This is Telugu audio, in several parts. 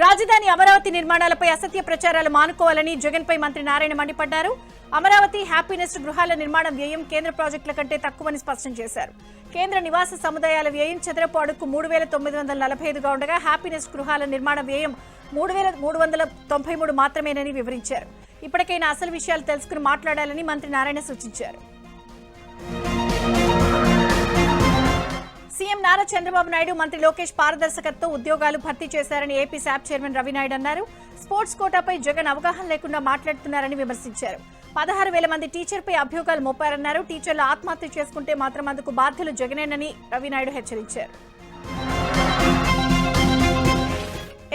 రాజధాని అమరావతి నిర్మాణాలపై అసత్య ప్రచారాలు మానుకోవాలని జగన్పై మంత్రి నారాయణ మండిపడ్డారు. అమరావతి హ్యాపీనెస్ గృహాల నిర్మాణం వ్యయం కేంద్ర ప్రాజెక్టుల కంటే తక్కువని స్పష్టం చేశారు. కేంద్ర నివాస సముదాయాల వ్యయం చదరపు అడుగు 3,945గా ఉండగా హ్యాపీనెస్ గృహాల నిర్మాణ వ్యయం 3,393 మాత్రమేనని వివరించారు. ఇప్పటికైనా అసలు విషయాలు తెలుసుకుని మాట్లాడాలని మంత్రి నారాయణ సూచించారు. సీఎం నారా చంద్రబాబు నాయుడు మంత్రి లోకేష్ పారదర్శకతతో ఉద్యోగాలు భర్తీ చేశారని ఏపీ శాప్ చైర్మన్ రవినాయుడు అన్నారు. స్పోర్ట్స్ కోటాపై జగన్ అవగాహన లేకుండా మాట్లాడుతున్నారని విమర్శించారు. 16,000 మంది టీచర్పై అభియోగాలు మోపారన్నారు. టీచర్లు ఆత్మహత్య చేసుకుంటే మాత్రం అందుకు బాధ్యులు జగనేనని రవినాయుడు హెచ్చరించారు.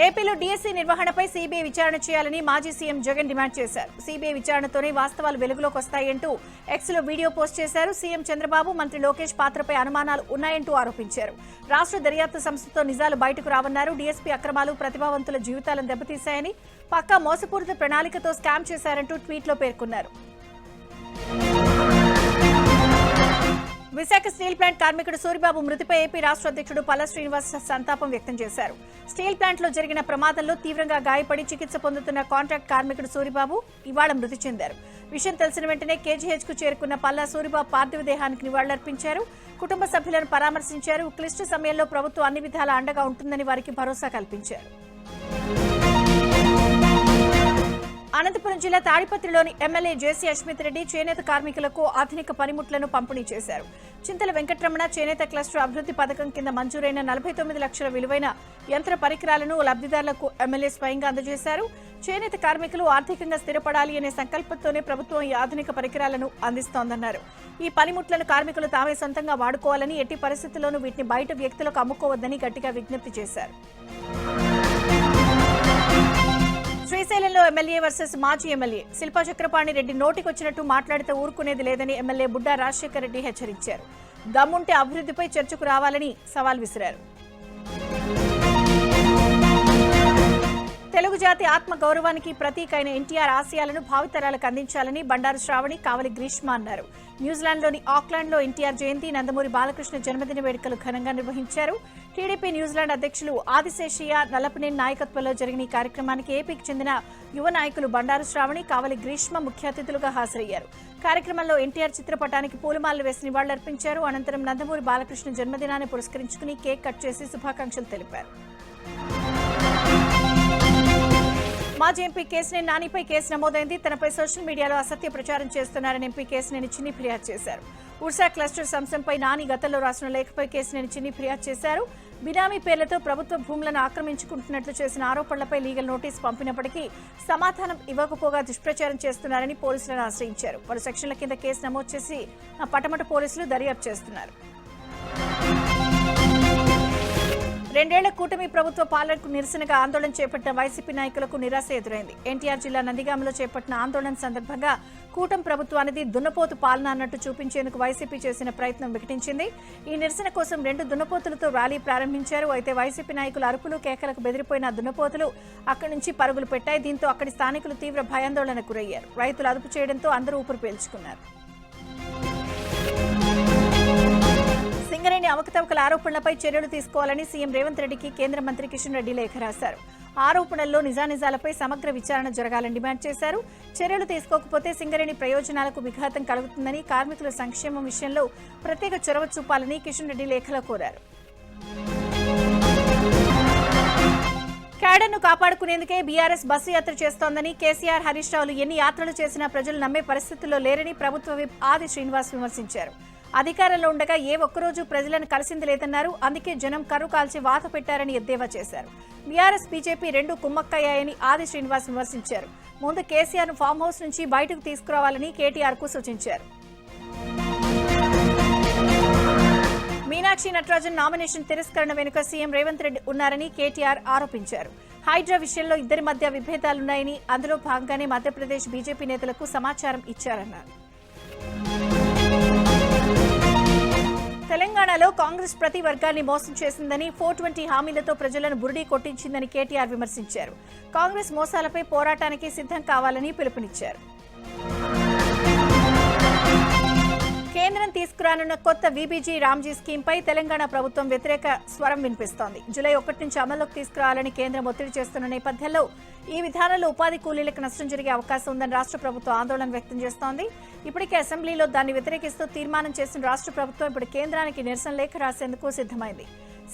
ఏపీలో డీఎస్సీ నిర్వహణపై సీబీఐ విచారణ చేయాలని మాజీ సీఎం జగన్ డిమాండ్ చేశారు. సీబీఐ విచారణతోనే వాస్తవాలు వెలుగులోకి వస్తాయంటూ ఎక్స్లో వీడియో పోస్ట్ చేశారు. సీఎం చంద్రబాబు, మంత్రి లోకేష్ పాత్రపై అనుమానాలు ఉన్నాయంటూ ఆరోపించారు. రాష్ట్ర దర్యాప్తు సంస్థతో నిజాలు బయటకు రావన్నారు. డీఎస్పీ అక్రమాలు ప్రతిభావంతుల జీవితాలను దెబ్బతీశాయని, పక్కా మోసపూరిత ప్రణాళికతో స్కామ్ చేశారంటూ ట్వీట్లో పేర్కొన్నారు. విశాఖ స్టీల్ ప్లాంట్ కార్మికుడు సూరిబాబు మృతిపై ఏపీ రాష్ట్ర అధ్యక్షుడు పల్లా శ్రీనివాస్ సంతాపం వ్యక్తం చేశారు. స్టీల్ ప్లాంట్లో జరిగిన ప్రమాదంలో తీవ్రంగా గాయపడి చికిత్స పొందుతున్న కాంట్రాక్ట్ కార్మికుడు సూరిబాబు ఇవాళ మృతి చెందారు. విషయం తెలిసిన వెంటనే కేజీహెచ్ కు చేరుకున్న పల్లా సూరిబాబు పార్థివ దేహానికి నివాళులర్పించారు. కుటుంబ సభ్యులను పరామర్శించారు. క్లిష్ట సమయంలో ప్రభుత్వం అన్ని విధాలా అండగా ఉంటుందని వారికి భరోసా కల్పించారు. అనంతపురం జిల్లా తాడిపత్రిలోని ఎమ్మెల్యే జేసీ అశ్మిత్ రెడ్డి చేనేత కార్మికులకు ఆధునిక పనిముట్లను పంపిణీ చేశారు. చింతల వెంకటరమణ చేనేత క్లస్టర్ అభివృద్ధి పథకం కింద మంజూరైన 49 లక్షల విలువైన యంత్ర పరికరాలను లబ్ధిదారులకు ఎమ్మెల్యే స్వయంగా అందజేశారు. చేనేత కార్మికులు ఆర్థికంగా స్థిరపడాలి అనే సంకల్పంతోనే ప్రభుత్వం ఈ ఆధునిక పరికరాలను అందిస్తోందన్నారు. ఈ పనిముట్లను కార్మికులు తామే సొంతంగా వాడుకోవాలని, ఎట్టి పరిస్థితుల్లోనూ వీటిని బయట వ్యక్తులకు అమ్ముకోవద్దని గట్టిగా విజ్ఞప్తి చేశారు. శ్రీశైలంలో ఎమ్మెల్యే వర్సెస్ మాజీ ఎమ్మెల్యే శిల్పా చక్రపాణి రెడ్డి నోటికొచ్చినట్టు మాట్లాడితే ఊరుకునేది లేదని ఎమ్మెల్యే బుడ్డా రాజశేఖర్ రెడ్డి హెచ్చరించారు. దమ్ముంటే అభివృద్ధిపై చర్చకు రావాలని సవాల్ విసిరారు. తెలుగు జాతి ఆత్మ గౌరవానికి ప్రతీక అయిన ఎన్టీఆర్ ఆశయాలను భావితరాలకు అందించాలని బండారు శ్రావణి, కావలి గ్రీష్మ అన్నారు. న్యూజిలాండ్లోని ఆక్లాండ్లో ఎన్టీఆర్ జయంతి, నందమూరి బాలకృష్ణ జన్మదిన వేడుకలు ఘనంగా నిర్వహించారు. టీడీపీ న్యూజిలాండ్ అధ్యక్షులు ఆదిశేషయ్య నల్లపనేని నాయకత్వంలో జరిగిన ఈ కార్యక్రమానికి ఏపీకి చెందిన యువ నాయకులు బండారు శ్రావణి, కావలి గ్రీష్మ ముఖ్య అతిథులుగా హాజరయ్యారు. కార్యక్రమంలో ఎన్టీఆర్ చిత్రపటానికి పూలమాలలు వేసి నివాళులర్పించారు. అనంతరం నందమూరి బాలకృష్ణ జన్మదినాన్ని పురస్కరించుకుని కేక్ కట్ చేసి శుభాకాంక్షలు తెలిపారు. మాజీ ఎంపీ కేశినేని నానిపై కేసు నమోదైంది. తనపై సోషల్ మీడియాలో అసత్య ప్రచారం చేస్తున్నారని ఎంపీ కేశినేని చిన్ని ఫిర్యాదు చేశారు. ఉర్సా క్లస్టర్ సంస్థపై నాని గతంలో రాసిన లేఖపై కేశినేని చిన్ని ఫిర్యాదు చేశారు. బినామీ పేర్లతో ప్రభుత్వ భూములను ఆక్రమించుకుంటున్నట్లు చేసిన ఆరోపణలపై లీగల్ నోటీసు పంపినప్పటికీ సమాధానం ఇవ్వకపోగా దుష్ప్రచారం చేస్తున్నారని పోలీసులను ఆశ్రయించారు. పలు సెక్షన్ల కింద కేసు నమోదు చేసి పటమట పోలీసులు దర్యాప్తు చేస్తున్నారు. 2 ఏళ్ల కూటమి ప్రభుత్వ పాలనకు నిరసనగా ఆందోళన చేపట్టిన వైసీపీ నాయకులకు నిరాశ ఎదురైంది. ఎన్టీఆర్ జిల్లా నందిగామలో చేపట్టిన ఆందోళన సందర్భంగా కూటమి ప్రభుత్వానికి దున్నపోతు పాలన అన్నట్టు చూపించేందుకు వైసీపీ చేసిన ప్రయత్నం వికటించింది. ఈ నిరసన కోసం 2 దున్నపోతులతో ర్యాలీ ప్రారంభించారు. అయితే వైసీపీ నాయకుల అరుపులు కేకలకు బెదిరిపోయిన దున్నపోతులు అక్కడి నుంచి పరుగులు పెట్టాయి. దీంతో అక్కడి స్థానికులు తీవ్ర భయాందోళనకు గురయ్యారు. రైతులు అదుపు చేయడంతో అందరూ ఊపిరి పీల్చుకున్నారు. సింగరేణి అవకతవకల ఆరోపణలపై చర్యలు తీసుకోవాలని సీఎం రేవంత్ రెడ్డికి కేంద్ర మంత్రి కిషన్ రెడ్డి లేఖ రాశారు. ఆరోపణల్లో నిజానిజాలపై సమగ్ర విచారణ జరగాలని డిమాండ్ చేశారు. చర్యలు తీసుకోకపోతే సింగరేణి ప్రయోజనాలకు విఘాతం కలుగుతుందని, కార్మికుల సంక్షేమం విషయంలో ప్రత్యేక చొరవ చూపాలని కిషన్ రెడ్డి లేఖలో కోరారు. క్యాడర్ను కాపాడుకునేందుకే బీఆర్ఎస్ బస్సు యాత్ర చేస్తోందని, కేసీఆర్, హరీష్ రావులు ఎన్ని యాత్రలు చేసినా ప్రజలు నమ్మే పరిస్థితుల్లో లేరని ప్రభుత్వ విప్ ఆది శ్రీనివాస్ విమర్శించారు. అధికారంలో ఉండగా ఏ ఒక్కరోజు ప్రజలను కలిసింది లేదన్నారు. అందుకే జనం కర్రు కాల్చి వాత పెట్టారని ఎద్దేవా చేశారు. బీఆర్ఎస్, బీజేపీ 2 కుమ్మక్కయ్యాయని ఆది శ్రీనివాస్ విమర్శించారు. ముందు కేసీఆర్ను ఫామ్ హౌస్ నుంచి బయటకు తీసుకురావాలని కేటీఆర్కు సూచించారు. మీనాక్షి నటరాజన్ నామినేషన్ తిరస్కరణ వెనుక సీఎం రేవంత్ రెడ్డి ఉన్నారని కేటీఆర్ ఆరోపించారు. హైడ్రా విషయంలో ఇద్దరి మధ్య విభేదాలున్నాయని, అందులో భాగంగానే మధ్యప్రదేశ్ బీజేపీ నేతలకు సమాచారం ఇచ్చారన్నారు. తెలంగాణలో కాంగ్రెస్ ప్రతి వర్గాన్ని మోసం చేసిందని, 420 హామీలతో ప్రజలను బురిడీ కొట్టించిందని కేటీఆర్ విమర్శించారు. కాంగ్రెస్ మోసాలపై పోరాటానికి సిద్ధం కావాలని పిలుపునిచ్చారు. కేంద్రం తీసుకురానున్న కొత్త వీబీజీ రామ్జీ స్కీమ్పై తెలంగాణ ప్రభుత్వం వ్యతిరేక స్వరం వినిపిస్తోంది. జూలై 1 నుంచి అమల్లోకి తీసుకురావాలని కేంద్రం ఒత్తిడి చేస్తున్న నేపథ్యంలో ఈ విధానంలో ఉపాధి కూలీలకు నష్టం జరిగే అవకాశం ఉందని రాష్ట్ర ప్రభుత్వం ఆందోళన వ్యక్తం చేస్తోంది. ఇప్పటికే అసెంబ్లీలో దాన్ని వ్యతిరేకిస్తూ తీర్మానం చేసిన రాష్ట్ర ప్రభుత్వం ఇప్పుడు కేంద్రానికి నిరసన లేఖ రాసేందుకు సిద్ధమైంది.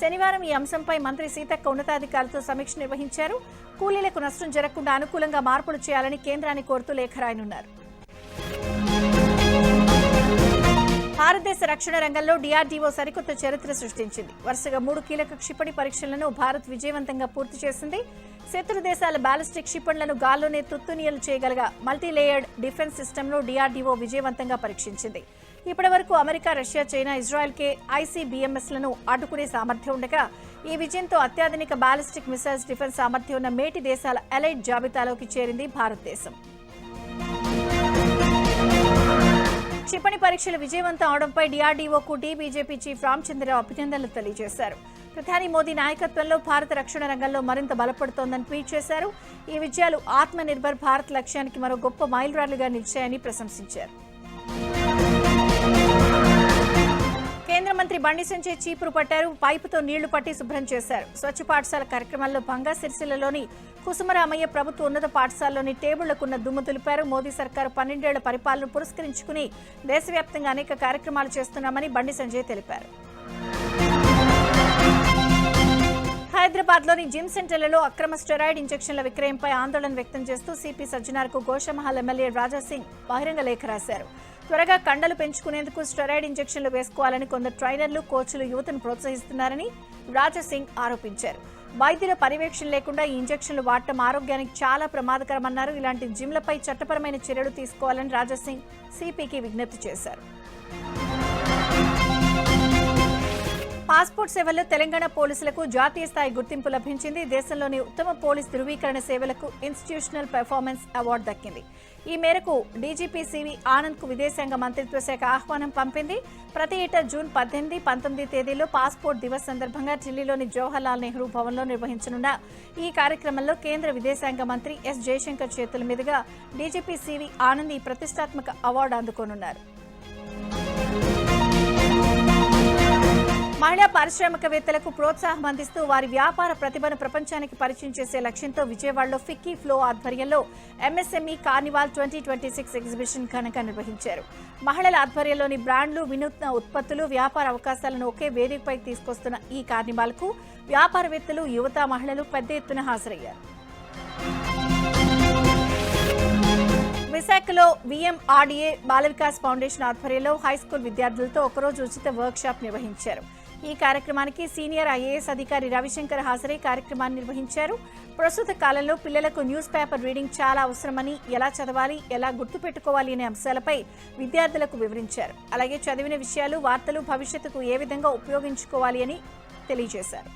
శనివారం ఈ అంశంపై మంత్రి సీతక్క ఉన్నతాధికారులతో సమీక్ష నిర్వహించారు. కూలీలకు నష్టం జరగకుండా అనుకూలంగా మార్పులు చేయాలని కేంద్రాన్ని కోరుతూ లేఖ రాయనున్నారు. భారతదేశ రక్షణ రంగంలో డీఆర్డీఓ సరికొత్త చరిత్ర సృష్టించింది. వరుసగా 3 కీలక క్షిపణి పరీక్షలను భారత్ విజయవంతంగా పూర్తి చేసింది. శత్రు దేశాల బాలిస్టిక్ క్షిపణులను గాల్లోనే తుత్తునియలు చేయగలగా మల్టీలేయర్డ్ డిఫెన్స్ సిస్టమ్ను డీఆర్డీఓ విజయవంతంగా పరీక్షించింది. ఇప్పటి వరకు అమెరికా, రష్యా, చైనా, ఇజ్రాయెల్కే ఐసీబీఎంఎస్లను అడ్డుకునే సామర్థ్యం ఉండగా ఈ విజయంతో అత్యాధునిక బాలిస్టిక్ మిసైల్స్ డిఫెన్స్ సామర్థ్యం ఉన్న మేటి దేశాల ఎలైట్ జాబితాలోకి చేరింది భారతదేశం. క్షిపణి పరీక్షలు విజయవంతం అవడంపై డీఆర్డీఓకు బీజేపీ చీఫ్ రామచంద్రరావు అభినందనలు తెలియజేశారు. ప్రధాని మోదీ నాయకత్వంలో భారత రక్షణ రంగంలో మరింత బలపడుతోందని ట్వీట్ చేశారు. ఈ విజయాలు ఆత్మ నిర్భర్ భారత్ లక్ష్యానికి మరో గొప్ప మైలురాళ్లుగా నిలిచాయని ప్రశంసించారు. కేంద్ర మంత్రి బండి సంజయ్ చీపురు పట్టారు. పైపుతో నీళ్లు పట్టి శుభ్రం చేశారు. స్వచ్ఛ పాఠశాల కార్యక్రమాల్లో భంగా సిరిసిల్లలోని కుసుమరామయ్య ప్రభుత్వ ఉన్నత పాఠశాలలోని టేబుళ్లకున్న దుమ్ము దులిపారు. మోదీ సర్కారు 12 ఏళ్ల పరిపాలన పురస్కరించుకుని దేశవ్యాప్తంగా అనేక కార్యక్రమాలు చేస్తున్నామని బండి సంజయ్ తెలిపారు. హైదరాబాద్లోని జిమ్ సెంటర్లలో అక్రమ స్టెరాయిడ్ ఇంజెక్షన్ల విక్రయంపై ఆందోళన వ్యక్తం చేస్తూ సిపి సజ్జనార్కు గోషమహల్ ఎమ్మెల్యే రాజాసింగ్ బహిరంగ లేఖ రాశారు. త్వరగా కండలు పెంచుకునేందుకు స్టెరాయిడ్ ఇంజెక్షన్లు వేసుకోవాలని కొందరు ట్రైనర్లు, కోచ్లు యువతను ప్రోత్సహిస్తున్నారని రాజాసింగ్ ఆరోపించారు. వైద్యుల పర్యవేక్షణ లేకుండా ఈ ఇంజెక్షన్లు వాడటం ఆరోగ్యానికి చాలా ప్రమాదకరమన్నారు. ఇలాంటి జిమ్లపై చట్టపరమైన చర్యలు తీసుకోవాలని రాజాసింగ్ సిపికి విజ్ఞప్తి చేశారు. పాస్పోర్ట్ సేవల్లో తెలంగాణ పోలీసులకు జాతీయ స్థాయి గుర్తింపు లభించింది. దేశంలోని ఉత్తమ పోలీస్ ధృవీకరణ సేవలకు ఇన్స్టిట్యూషనల్ పెర్ఫార్మెన్స్ అవార్డు దక్కింది. ఈ మేరకు డీజీపీ సివి ఆనంద్ కు విదేశాంగ మంత్రిత్వ శాఖ ఆహ్వానం పంపింది. ప్రతి ఏటా జూన్ 18, 19 తేదీల్లో పాస్పోర్ట్ దివస్ సందర్భంగా ఢిల్లీలోని జవహర్లాల్ నెహ్రూ భవన్లో నిర్వహించనున్న ఈ కార్యక్రమంలో కేంద్ర విదేశాంగ మంత్రి ఎస్ జయశంకర్ చేతుల మీదుగా డీజీపీ సివి ఆనంద్ ఈ ప్రతిష్టాత్మక అవార్డు అందుకోనున్నారు. మహిళా పారిశ్రామికవేత్తలకు ప్రోత్సాహం అందిస్తూ వారి వ్యాపార ప్రతిభను ప్రపంచానికి పరిచయం చేసే లక్ష్యంతో విజయవాడలో ఫిక్కీ ఫ్లో ఆధ్వర్యంలో ఎంఎస్ఎంఈ కార్నివాల్ 2026 ఎగ్జిబిషన్ ఘనంగా నిర్వహించారు. మహిళల ఆధ్వర్యంలోని బ్రాండ్లు, వినూత్న ఉత్పత్తులు, వ్యాపార అవకాశాలను ఒకే వేదికపై తీసుకొస్తున్న ఈ కార్నివాల్కు వ్యాపారవేత్తలు, యువత, మహిళలు పెద్ద ఎత్తున హాజరయ్యారు. విశాఖలో విఎంఆర్డీఏ బాల వికాస్ ఫౌండేషన్ ఆధ్వర్యంలో హైస్కూల్ విద్యార్థులతో ఒకరోజు ఉచిత వర్క్ షాప్ నిర్వహించారు. ఈ కార్యక్రమానికి సీనియర్ ఐఏఎస్ అధికారి రవిశంకర్ హాజరై కార్యక్రమాన్ని నిర్వహించారు. ప్రస్తుత కాలంలో పిల్లలకు న్యూస్ పేపర్ రీడింగ్ చాలా అవసరమని, ఎలా చదవాలి, ఎలా గుర్తుపెట్టుకోవాలి అనే అంశాలపై విద్యార్థులకు వివరించారు. అలాగే చదివిన విషయాలు, వార్తలు భవిష్యత్తుకు ఏ విధంగా ఉపయోగించుకోవాలి అని తెలియజేశారు.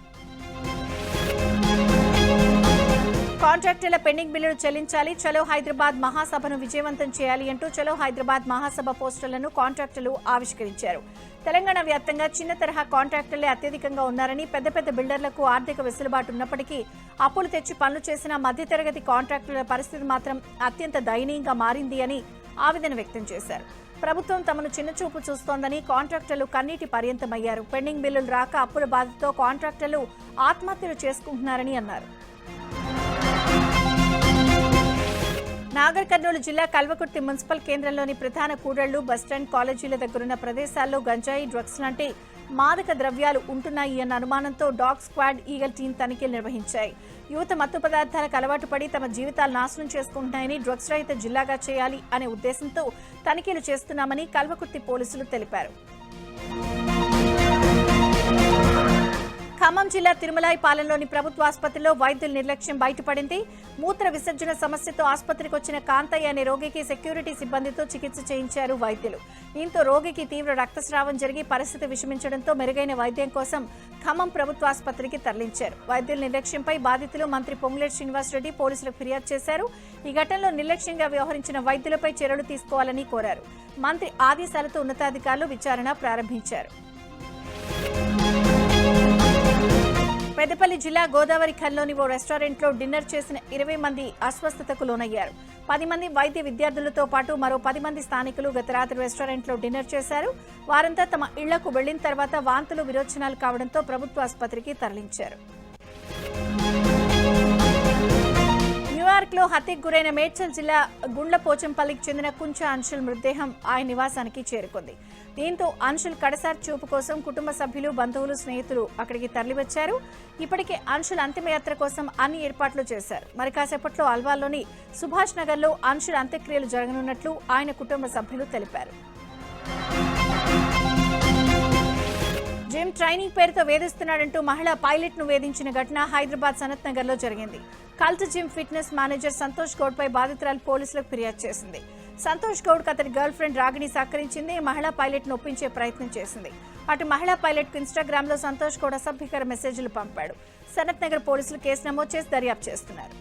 కాంట్రాక్టర్ల పెండింగ్ బిల్లులు చెల్లించాలి, చలో హైదరాబాద్ మహాసభను విజయవంతం చేయాలి అంటూ చలో హైదరాబాద్ మహాసభ పోస్టర్లను కాంట్రాక్టర్లు ఆవిష్కరించారు. తెలంగాణ వ్యాప్తంగా చిన్న తరహా కాంట్రాక్టర్లే అత్యధికంగా ఉన్నారని, పెద్ద పెద్ద బిల్డర్లకు ఆర్థిక వెసులుబాటు ఉన్నప్పటికీ అప్పులు తెచ్చి పనులు చేసిన మధ్యతరగతి కాంట్రాక్టర్ల పరిస్థితి మాత్రం అత్యంత దయనీయంగా మారింది అని ఆవేదన వ్యక్తం చేశారు. ప్రభుత్వం తమను చిన్నచూపు చూస్తోందని కాంట్రాక్టర్లు కన్నీటి పర్యంతమయ్యారు. పెండింగ్ బిల్లులు రాక అప్పుల బాధతో కాంట్రాక్టర్లు ఆత్మహత్యలు చేసుకుంటున్నారని అన్నారు. నాగర్ కర్నూలు జిల్లా కల్వకుర్తి మున్సిపల్ కేంద్రంలోని ప్రధాన కూడళ్లు, బస్టాండ్, కాలేజీల దగ్గరున్న ప్రదేశాల్లో గంజాయి, డ్రగ్స్ లాంటి మాదక ద్రవ్యాలు ఉంటున్నాయి అన్న అనుమానంతో డాగ్ స్క్వాడ్, ఈగల్ టీం తనిఖీలు నిర్వహించాయి. యువత మత్తు పదార్థాలకు అలవాటు పడి తమ జీవితాలు నాశనం చేసుకుంటున్నాయని, డ్రగ్స్ రహిత జిల్లాగా చేయాలి అనే ఉద్దేశంతో తనిఖీలు చేస్తున్నామని కల్వకుర్తి పోలీసులు తెలిపారు. ఖమ్మం జిల్లా తిరుమలాయిపాలెంలోని ప్రభుత్వ ఆసుపత్రిలో వైద్యుల నిర్లక్ష్యం బయటపడింది. మూత్ర విసర్జన సమస్యతో ఆసుపత్రికి వచ్చిన కాంతయ్య అనే రోగికి సెక్యూరిటీ సిబ్బందితో చికిత్స చేయించారు వైద్యులు. దీంతో రోగికి తీవ్ర రక్తస్రావం జరిగి పరిస్థితి విషమించడంతో మెరుగైన వైద్యం కోసం ఖమ్మం ప్రభుత్వ ఆసుపత్రికి తరలించారు. వైద్యుల నిర్లక్ష్యంపై బాధితులు మంత్రి పొంగులేటి శ్రీనివాసరెడ్డి పోలీసులకు ఫిర్యాదు చేశారు. ఈ ఘటనలో నిర్లక్ష్యంగా వ్యవహరించిన వైద్యులపై చర్యలు తీసుకోవాలని కోరారు. మంత్రి ఆదేశాలతో ఉన్నతాధికారులు విచారణ ప్రారంభించారు. పెద్దపల్లి జిల్లా గోదావరి ఖన్లోని ఓ రెస్టారెంట్లో డిన్నర్ చేసిన 20 మంది అస్వస్థతకు లోనయ్యారు. 10 మంది వైద్య విద్యార్థులతో పాటు మరో 10 మంది స్థానికులు గత రాత్రి రెస్టారెంట్లో డిన్నర్ చేశారు. వారంతా తమ ఇళ్లకు వెళ్లిన తర్వాత వాంతులు విరోచనాలు కావడంతో ప్రభుత్వ ఆసుపత్రికి తరలించారు. న్యూయార్క్లో హత్యకు గురైన మేడ్చల్ జిల్లా గుండ్లపోచంపల్లికి చెందిన కుంచ అంశుల్ మృతదేహం ఆయన నివాసానికి చేరుకుంది. దీంతో అంశుల్ కడసారి చూపు కోసం కుటుంబ సభ్యులు, బంధువులు, స్నేహితులు అక్కడికి తరలివచ్చారు. ఇప్పటికే అంశుల్ అంతిమయాత్ర కోసం అన్ని ఏర్పాట్లు చేశారు. మరి కాసేపట్లో అల్వాల్లోని సుభాష్ నగర్లో అంశుల్ అంత్యక్రియలు జరగనున్నట్లు ఆయన కుటుంబ సభ్యులు తెలిపారు. జిమ్ ట్రైనింగ్ పేరుతో వేధిస్తున్నాడంటూ మహిళా పైలట్ ను వేధించిన ఘటన హైదరాబాద్ సనత్ నగర్ లో జరిగింది. Cult gym fitness manager Santosh Goud పై బాధితురాలు పోలీసులకు ఫిర్యాదు చేసింది. సంతోష్ గౌడ్ అతని గర్ల్ ఫ్రెండ్ రాగిణి సహకరించింది. మహిళా పైలట్ ను ఒప్పించే ప్రయత్నం చేసింది. అటు మహిళా పైలట్ కు ఇన్స్టాగ్రామ్ లో సంతోష్ గౌడ్ అసభ్యకర మెసేజ్లు పంపాడు. సనత్ నగర్ పోలీసులు కేసు నమోదు చేసి దర్యాప్తు చేస్తున్నారు.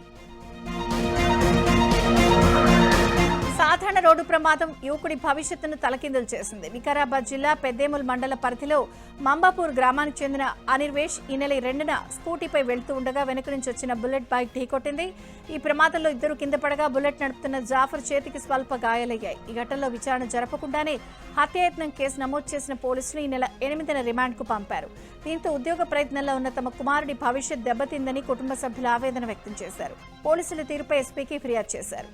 సాధారణ రోడ్డు ప్రమాదం యువకుడి భవిష్యత్తును తలకిందులు చేసింది. వికారాబాద్ జిల్లా పెద్దేముల్ మండల పరిధిలో మంబాపూర్ గ్రామానికి చెందిన అనిర్వేష్ ఈ నెల 2న స్కూటీపై వెళ్తూ ఉండగా వెనుక నుంచి వచ్చిన బుల్లెట్ బైక్ ఢీకొట్టింది. ఈ ప్రమాదంలో ఇద్దరు కింద పడగా బుల్లెట్ నడుపుతున్న జాఫర్ చేతికి స్వల్ప గాయాలయ్యాయి. ఈ ఘటనలో విచారణ జరపకుండానే హత్యాయత్నం కేసు నమోదు చేసిన పోలీసులు ఈ నెల 8న రిమాండ్కు పంపారు. దీంతో ఉద్యోగ ప్రయత్నంలో ఉన్న తమ కుమారుడి భవిష్యత్ దెబ్బతిందని కుటుంబ సభ్యులు ఆవేదన వ్యక్తం చేశారు. పోలీసుల తీరుపై ఎస్పీకి ఫిర్యాదు చేశారు.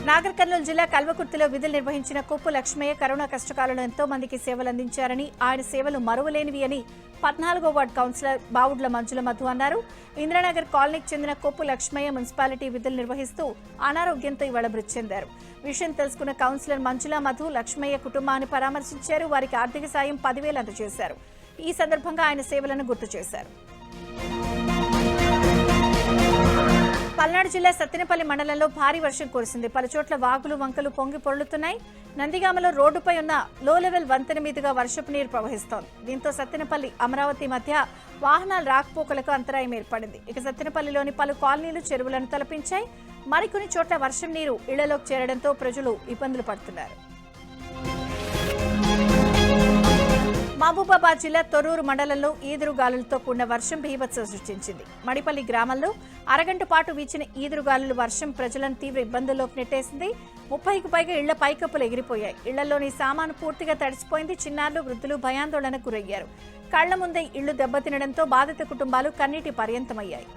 నాగర్ కర్నూలు జిల్లా కల్వకుర్తిలో విధులు నిర్వహించిన కొప్పు లక్ష్మయ్య కరోనా కష్టకాలంలో ఎంతో మందికి సేవలు అందించారని, ఆయన సేవలు మరువలేనివి అని 14వ వార్డు కౌన్సిలర్ బావుడ్ల మంజుల మధు అన్నారు. ఇంద్రానగర్ కాలనీకి చెందిన కొప్పు లక్ష్మయ్య మున్సిపాలిటీ విధులు నిర్వహిస్తూ అనారోగ్యంతో ఇవాళ మృతి చెందారు. విషయం తెలుసుకున్న కౌన్సిలర్ మంజుల మధు లక్ష్మయ్య కుటుంబాన్ని పరామర్శించారు. వారికి ఆర్థిక సాయం 10,000 అందజేశారు. ఈ సందర్భంగా ఆయన సేవలను గుర్తు చేశారు. పల్నాడు జిల్లా సత్తెనపల్లి మండలంలో భారీ వర్షం కురిసింది. పలుచోట్ల వాగులు, వంకలు పొంగి పొర్లుతున్నాయి. నందిగామలో రోడ్డుపై ఉన్న లో లెవెల్ వంతెన మీదుగా వర్షపు నీరు ప్రవహిస్తోంది. దీంతో సత్తెనపల్లి, అమరావతి మధ్య వాహనాల రాకపోకలకు అంతరాయం ఏర్పడింది. ఇక సత్తెనపల్లిలోని పలు కాలనీలు చెరువులను తలపించాయి. మరికొన్ని చోట్ల వర్షం నీరు ఇళ్లలోకి చేరడంతో ప్రజలు ఇబ్బందులు పడుతున్నారు. మహబూబాబాద్ జిల్లా తొర్రూరు మండలంలో ఈదురుగాలులతో కూడిన వర్షం బీభత్సం సృష్టించింది. మడిపల్లి గ్రామంలో అరగంట పాటు వీచిన ఈదురుగాలులు వర్షం ప్రజలను తీవ్ర ఇబ్బందుల్లోకి నెట్టేసింది. 30కి పైగా ఇళ్ల పైకప్పులు ఎగిరిపోయాయి. ఇళ్లలోని సామాను పూర్తిగా తడిసిపోయింది. చిన్నారులు, వృద్ధులు భయాందోళనకు గురయ్యారు. కళ్ల ముందే ఇళ్లు దెబ్బతినడంతో బాధిత కుటుంబాలు కన్నీటి పర్యంతమయ్యాయి.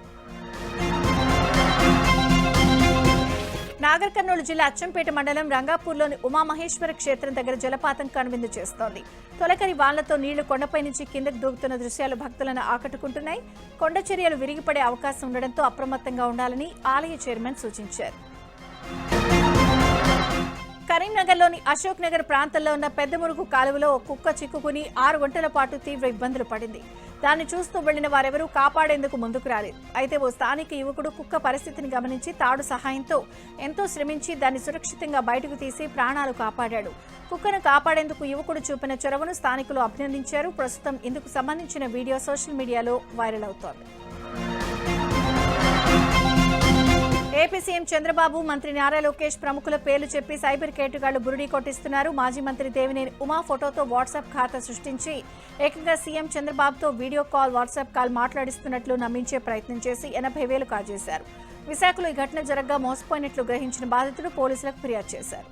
నాగర్ కర్నూలు జిల్లా అచ్చంపేట మండలం రంగాపూర్లోని ఉమామహేశ్వర క్షేత్రం దగ్గర జలపాతం కనువిందు చేస్తోంది. తొలకరి వాళ్లతో నీళ్లు కొండపై నుంచి కిందకు దూకుతున్న దృశ్యాలు భక్తులను ఆకట్టుకుంటున్నాయి. కొండ చర్యలు విరిగిపడే అవకాశం ఉండడంతో అప్రమత్తంగా ఉండాలని ఆలయ చైర్మన్ సూచించారు. కరీంనగర్లోని అశోక్ నగర్ ప్రాంతంలో ఉన్న పెద్దమురుగు కాలువలో కుక్క చిక్కుకుని 6 గంటల పాటు తీవ్ర ఇబ్బందులు పడింది. దాన్ని చూస్తూ వెళ్లిన వారెవరూ కాపాడేందుకు ముందుకు రాలేదు. అయితే ఓ స్థానిక యువకుడు కుక్క పరిస్థితిని గమనించి తాడు సహాయంతో ఎంతో శ్రమించి దాన్ని సురక్షితంగా బయటకు తీసి ప్రాణాలు కాపాడాడు. కుక్కను కాపాడేందుకు యువకుడు చూపిన చొరవను స్థానికులు అభినందించారు. ప్రస్తుతం ఇందుకు సంబంధించిన వీడియో సోషల్ మీడియాలో వైరల్ అవుతోంది. ఏపీ సీఎం చంద్రబాబు, మంత్రి నారా లోకేష్ ప్రముఖుల పేర్లు చెప్పి సైబర్ కేటుగాళ్లు బురిడీ కొట్టిస్తున్నారు. మాజీ మంత్రి దేవినేని ఉమా ఫోటోతో వాట్సాప్ ఖాతా సృష్టించి ఏకంగా సీఎం చంద్రబాబుతో వీడియో కాల్, వాట్సాప్ కాల్ మాట్లాడిస్తున్నట్లు నమ్మించే ప్రయత్నం చేసి 80,000 కాజేశారు. విశాఖలో ఈ ఘటన జరగ్గా మోసపోయినట్లు గ్రహించిన బాధితుడు పోలీసులకు ఫిర్యాదు చేశారు.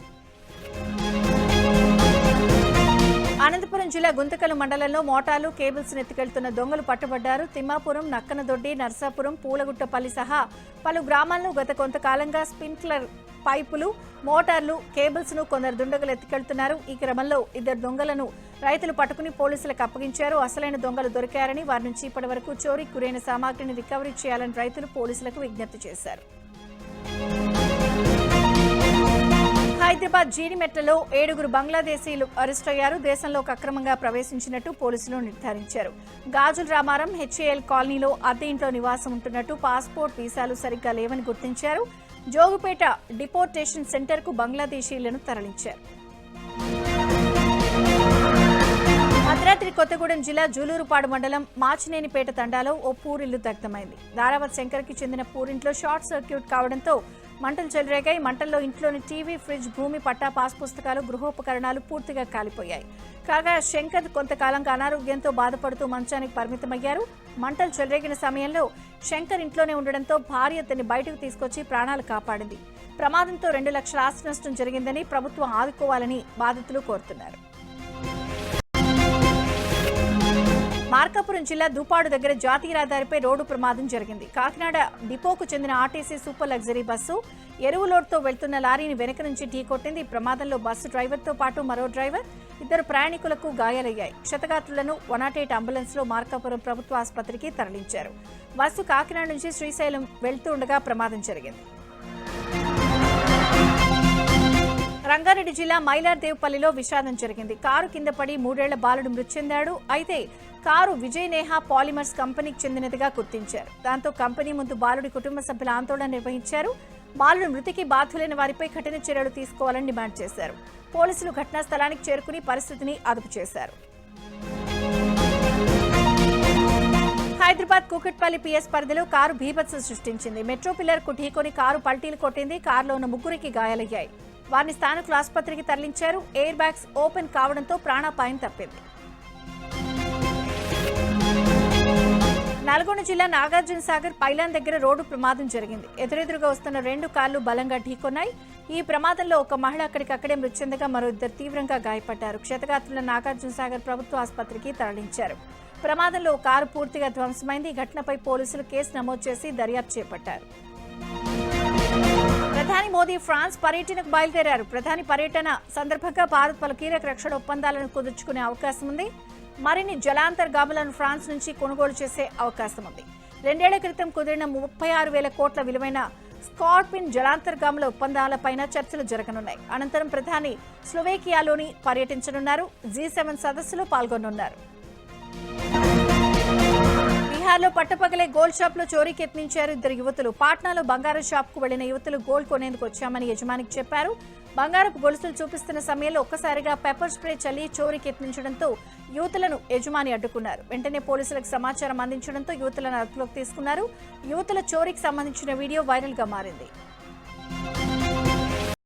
అనంతపురం జిల్లా గుంతకల్ మండలంలో మోటార్లు, కేబుల్స్ ఎత్తుకెళ్తున్న దొంగలు పట్టుబడ్డారు. తిమ్మాపురం, నక్కనదొడ్డి, నర్సాపురం, పూలగుట్టపల్లి సహా పలు గ్రామాల్లో గత కొంతకాలంగా స్ప్రింక్లర్ పైపులు, మోటార్లు, కేబుల్స్ ను కొందరు దుండగులు ఎత్తుకెళ్తున్నారు. ఈ క్రమంలో 2 దొంగలను రైతులు పట్టుకుని పోలీసులకు అప్పగించారు. అసలైన దొంగలు దొరికారని, వారి నుంచి ఇప్పటి వరకు చోరీకి గురైన సామాగ్రిని రికవరీ చేయాలని రైతులు పోలీసులకు విజ్ఞప్తి చేశారు. హైదరాబాద్ జీడిమెట్లలో 7 బంగ్లాదేశీలు అరెస్ట్ అయ్యారు. దేశంలోకి అక్రమంగా ప్రవేశించినట్టు పోలీసులు నిర్ధారించారు. గాజుల రామారం హెచ్ఏఎల్ కాలనీలో అద్దె ఇంట్లో నివాసం ఉంటున్నట్టు, పాస్పోర్ట్, వీసాలు సరిగ్గా లేవని గుర్తించారు. జోగుపేట డిపోర్టేషన్ సెంటర్కు బంగ్లాదేశీలను తరలించారు. భద్రాద్రి కొత్తగూడెం జిల్లా జూలూరుపాడు మండలం మాచినేనిపేట తండాలో ఓ పూరిల్లు దగ్ధమైంది. దారావత్ శంకర్కి చెందిన పూరింట్లో షార్ట్ సర్క్యూట్ కావడంతో మంటలు చెలరేగాయి. మంటల్లో ఇంట్లోని టీవీ, ఫ్రిడ్జ్, భూమి పట్టా, పాస్ పుస్తకాలు, గృహోపకరణాలు పూర్తిగా కాలిపోయాయి. కాగా శంకర్ కొంతకాలంగా అనారోగ్యంతో బాధపడుతూ మంచానికి పరిమితమయ్యారు. మంటలు చెలరేగిన సమయంలో శంకర్ ఇంట్లోనే ఉండడంతో భార్య అతన్ని బయటకు తీసుకొచ్చి ప్రాణాలు కాపాడింది. ప్రమాదంతో 2 లక్షల ఆస్తి నష్టం జరిగిందని ప్రభుత్వం ఆదుకోవాలని బాధితులు కోరుతున్నారు. మార్కాపురం జిల్లా దుపాడు దగ్గర జాతీయ రహదారిపై రోడ్డు ప్రమాదం జరిగింది. కాకినాడ డిపోకు చెందిన ఆర్టీసీ సూపర్ లగ్జరీ బస్సు ఎరువు లోడ్తో వెళ్తున్న లారీని వెనుక నుంచి ఢీకొట్టింది. ఈ ప్రమాదంలో బస్సు డ్రైవర్తో పాటు మరో డ్రైవర్, 2 ప్రయాణికులకు గాయాలయ్యాయి. క్షతగాత్రులను 108 అంబులెన్స్లో మార్కాపురం ప్రభుత్వ ఆసుపత్రికి తరలించారు. బస్సు కాకినాడ నుంచి శ్రీశైలం వెళ్తూ ఉండగా ప్రమాదం జరిగింది. రంగారెడ్డి జిల్లా మైలార్దేవ్పల్లిలో విషాదం జరిగింది. కారు కింద పడి 3 ఏళ్ల బాలుడు మృతి చెందాడు. అయితే కారు విజయ్ నేహా పాలిమర్స్ కంపెనీకి చెందినదిగా గుర్తించారు. దాంతో కంపెనీ ముందు బాలుడి కుటుంబ సభ్యుల ఆందోళన నిర్వహించారు. బాలుడి మృతికి బాధ్యులైన వారిపై కఠిన చర్యలు తీసుకోవాలని డిమాండ్ చేశారు. పోలీసులు ఘటనా స్థలానికి చేరుకుని పరిస్థితిని అదుపు చేశారు. హైదరాబాద్ కూకట్పల్లి పిఎస్ పరిధిలో కారు బీభత్సం సృష్టించింది. మెట్రో పిల్లర్ కు ఢీకొని కారు పల్టీలు కొట్టింది. కారులో ఉన్న 3కి గాయాలయ్యాయి. వారిని స్థానికులు ఆసుపత్రికి తరలించారు. ఎయిర్ బ్యాగ్స్ ఓపెన్ కావడంతో ప్రాణాపాయం తప్పింది. నల్గొండ జిల్లా నాగార్జున సాగర్ పైలాన్ దగ్గర రోడ్డు ప్రమాదం జరిగింది. ఎదురెదురుగా వస్తున్న 2 కార్లు బలంగా ఢీకొన్నాయి. ఈ ప్రమాదంలో ఒక మహిళ అక్కడికక్కడే మృతి చెందగా మరో 2 తీవ్రంగా గాయపడ్డారు. క్షతగాత్రులను నాగార్జున సాగర్ ప్రభుత్వ ఆసుపత్రికి తరలించారు. ప్రమాదంలో కారు పూర్తిగా ధ్వంసమైంది. ఈ ఘటనపై పోలీసులు కేసు నమోదు చేసి దర్యాప్తు చేపట్టారు. ప్రధాని మోదీ ఫ్రాన్స్ పర్యటనకు బయలుదేరారు. ప్రధాని పర్యటన సందర్భంగా భారత్ పలు కీలక రక్షణ ఒప్పందాలను కుదుర్చుకునే అవకాశం ఉంది. మరిన్ని జలాంతర్గాములను ఫ్రాన్స్ నుంచి కొనుగోలు చేసే అవకాశం ఉంది. 2 ఏళ్ల క్రితం కుదిరిన 36,000 కోట్ల విలువైన స్కార్పిన్ జలాంతర్గాముల ఒప్పందాలపైన చర్చలు జరగనున్నాయి. అనంతరం ప్రధాని స్లోవేకియాలోని పర్యటించనున్నారు. G7 సదస్సులో పాల్గొనున్నారు. బీహార్లో పట్టపగలే గోల్డ్ షాప్ లో చోరీకి యత్నించారు 2 యువతులు. పాట్నాలో బంగారం షాప్ కు వెళ్లిన యువతులు గోల్డ్ కొనేందుకు వచ్చామని యజమానికి చెప్పారు. బంగారపు గొలుసులు చూపిస్తున్న సమయంలో ఒక్కసారిగా పెప్పర్ స్ప్రే చల్లి చోరీకి యత్నించడంతో యువతులను యజమాని అడ్డుకున్నారు. వెంటనే పోలీసులకు సమాచారం అందించడంతో యువతులను అదుపులోకి తీసుకున్నారు. యువతుల చోరీకి సంబంధించిన వీడియో వైరల్ గా మారింది.